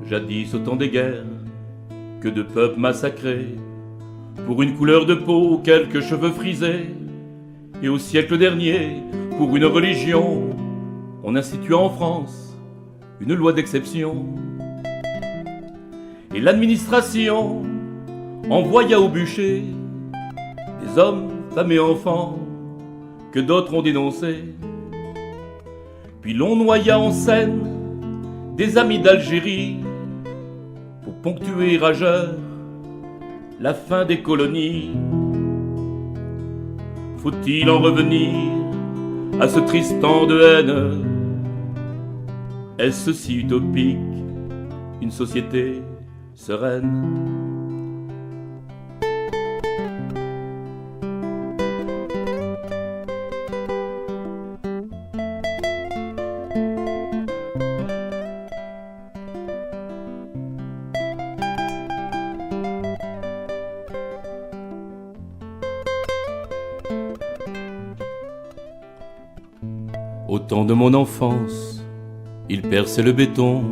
Jadis au temps des guerres, que de peuples massacrés, pour une couleur de peau, quelques cheveux frisés, et au siècle dernier, pour une religion, on institua en France une loi d'exception. Et l'administration envoya au bûcher des hommes, femmes et enfants que d'autres ont dénoncés. Puis l'on noya en Seine des amis d'Algérie pour ponctuer rageurs la fin des colonies. Faut-il en revenir à ce triste temps de haine? Est-ce si utopique une société sereine? Au temps de mon enfance, il perçait le béton,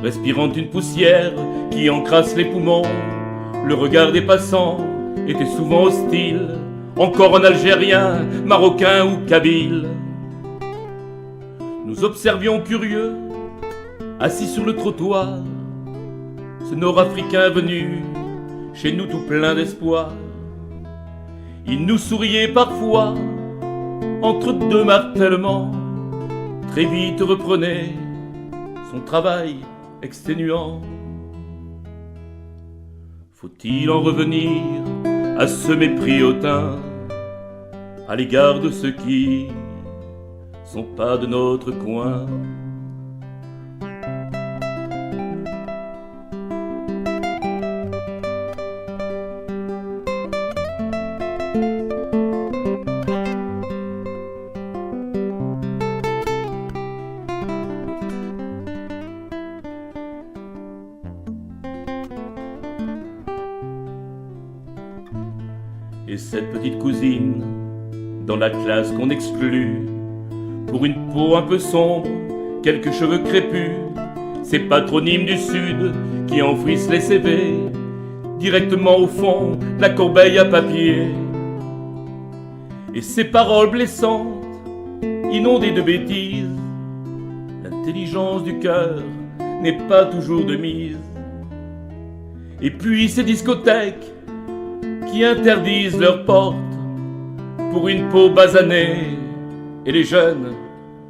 respirant une poussière qui encrasse les poumons. Le regard des passants était souvent hostile, encore un Algérien, Marocain ou Kabyle. Nous observions curieux, assis sur le trottoir, ce Nord-Africain venu chez nous tout plein d'espoir. Il nous souriait parfois, entre deux martèlements, très vite reprenait son travail exténuant. Faut-il en revenir à ce mépris hautain à l'égard de ceux qui sont pas de notre coin? Et cette petite cousine, dans la classe qu'on exclut, pour une peau un peu sombre, quelques cheveux crépus, ces patronymes du Sud qui enfouissent les CV, directement au fond de la corbeille à papier. Et ces paroles blessantes, inondées de bêtises, l'intelligence du cœur n'est pas toujours de mise. Et puis ces discothèques qui interdisent leurs portes pour une peau basanée, et les jeunes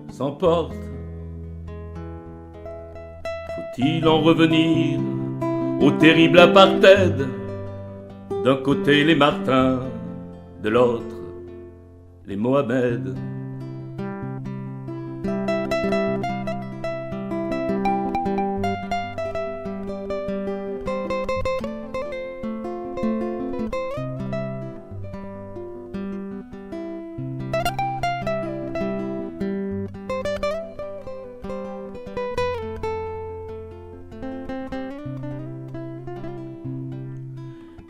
s'emportent. Faut-il en revenir au terrible apartheid? D'un côté les Martins, de l'autre les Mohamed.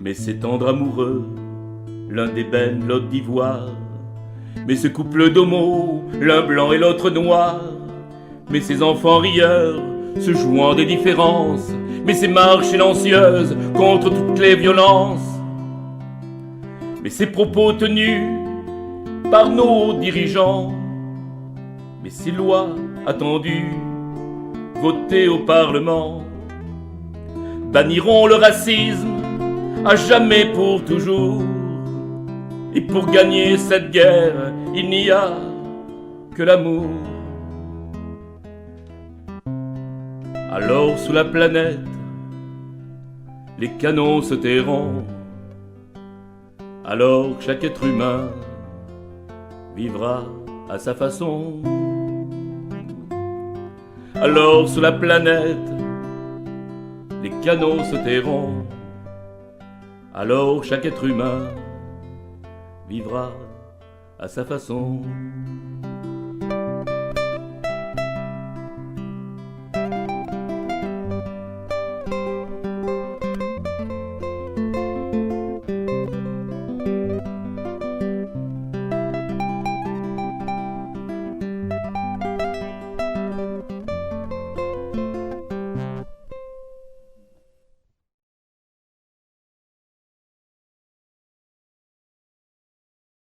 Mais ces tendres amoureux, l'un d'ébène, l'autre d'ivoire, mais ce couple d'homos, l'un blanc et l'autre noir, mais ces enfants rieurs, se jouant des différences, mais ces marches silencieuses contre toutes les violences, mais ces propos tenus par nos dirigeants, mais ces lois attendues, votées au Parlement, banniront le racisme à jamais pour toujours. Et pour gagner cette guerre, il n'y a que l'amour. Alors sous la planète, les canons se tairont. Alors chaque être humain vivra à sa façon. Alors sous la planète, les canons se tairont. Alors chaque être humain vivra à sa façon.